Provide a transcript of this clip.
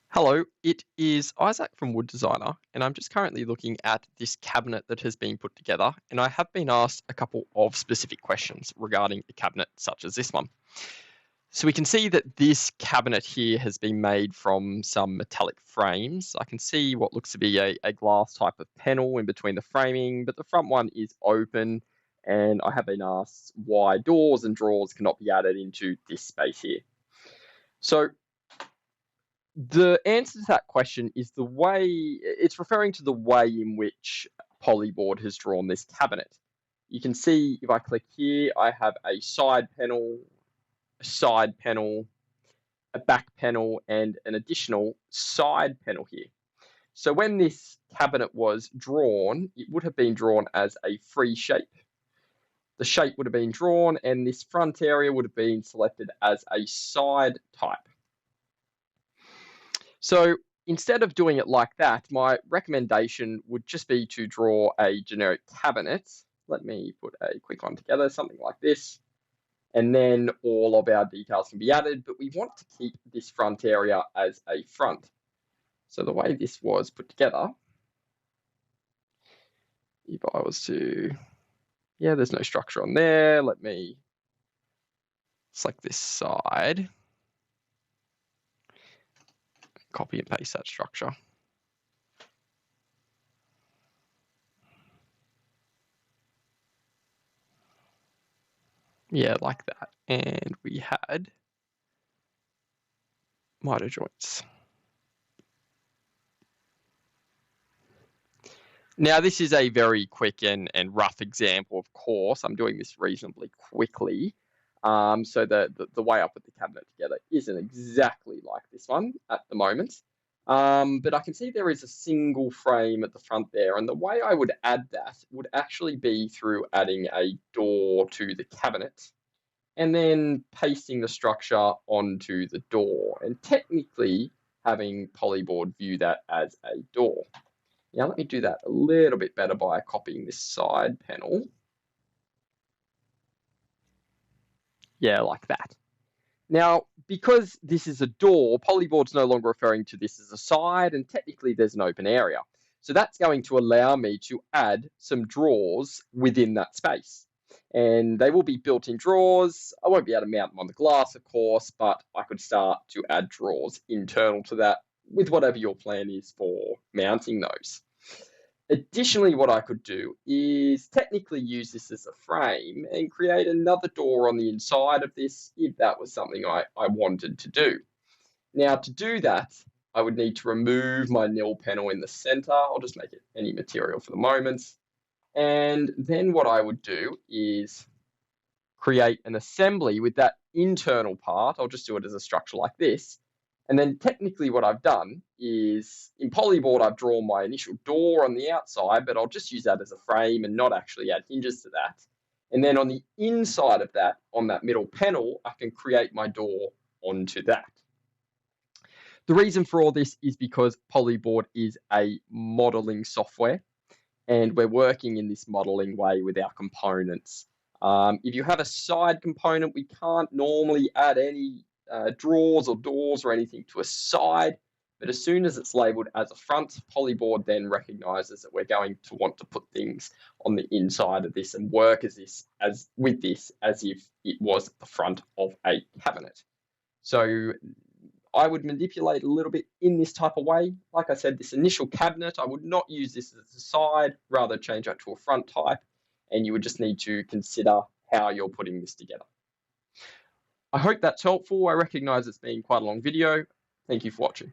Hello, it is Isaac from Wood Designer, and I'm just currently looking at this cabinet that has been put together, and I have been asked a couple of specific questions regarding a cabinet such as this one. So we can see that this cabinet here has been made from some metallic frames. I can see what looks to be a glass type of panel in between the framing, but the front one is open, and I have been asked why doors and drawers cannot be added into this space here. So the answer to that question is it's referring to the way in which PolyBoard has drawn this cabinet. You can see if I click here, I have a side panel, a back panel, and an additional side panel here. So when this cabinet was drawn, it would have been drawn as a free shape. The shape would have been drawn, and this front area would have been selected as a side type. So instead of doing it like that, my recommendation would just be to draw a generic cabinet. Let me put a quick one together, something like this. And then all of our details can be added, but we want to keep this front area as a front. So the way this was put together, if I was to, there's no structure on there. Let me select this side. Copy and paste that structure. Yeah, like that. And we had miter joints. Now, this is a very quick and rough example, of course. I'm doing this reasonably quickly. So the way I put the cabinet together isn't exactly like this one at the moment. But I can see there is a single frame at the front there. And the way I would add that would actually be through adding a door to the cabinet and then pasting the structure onto the door and technically having PolyBoard view that as a door. Now let me do that a little bit better by copying this side panel. Yeah, like that. Now, because this is a door, PolyBoard's no longer referring to this as a side, and technically there's an open area. So that's going to allow me to add some drawers within that space. And they will be built-in drawers. I won't be able to mount them on the glass, of course, but I could start to add drawers internal to that with whatever your plan is for mounting those. Additionally, what I could do is technically use this as a frame and create another door on the inside of this if that was something I wanted to do. Now, to do that, I would need to remove my nil panel in the center. I'll just make it any material for the moment. And then what I would do is create an assembly with that internal part. I'll just do it as a structure like this. And then technically what I've done is in PolyBoard, I've drawn my initial door on the outside, but I'll just use that as a frame and not actually add hinges to that. And then on the inside of that, on that middle panel, I can create my door onto that. The reason for all this is because PolyBoard is a modeling software, and we're working in this modeling way with our components. If you have a side component, we can't normally add any drawers or doors or anything to a side, but as soon as it's labeled as a front, PolyBoard then recognizes that we're going to want to put things on the inside of this and work with this as if it was the front of a cabinet. So I would manipulate a little bit in this type of way. Like I said, this initial cabinet, I would not use this as a side, rather change that to a front type, and you would just need to consider how you're putting this together. I hope that's helpful. I recognize it's been quite a long video. Thank you for watching.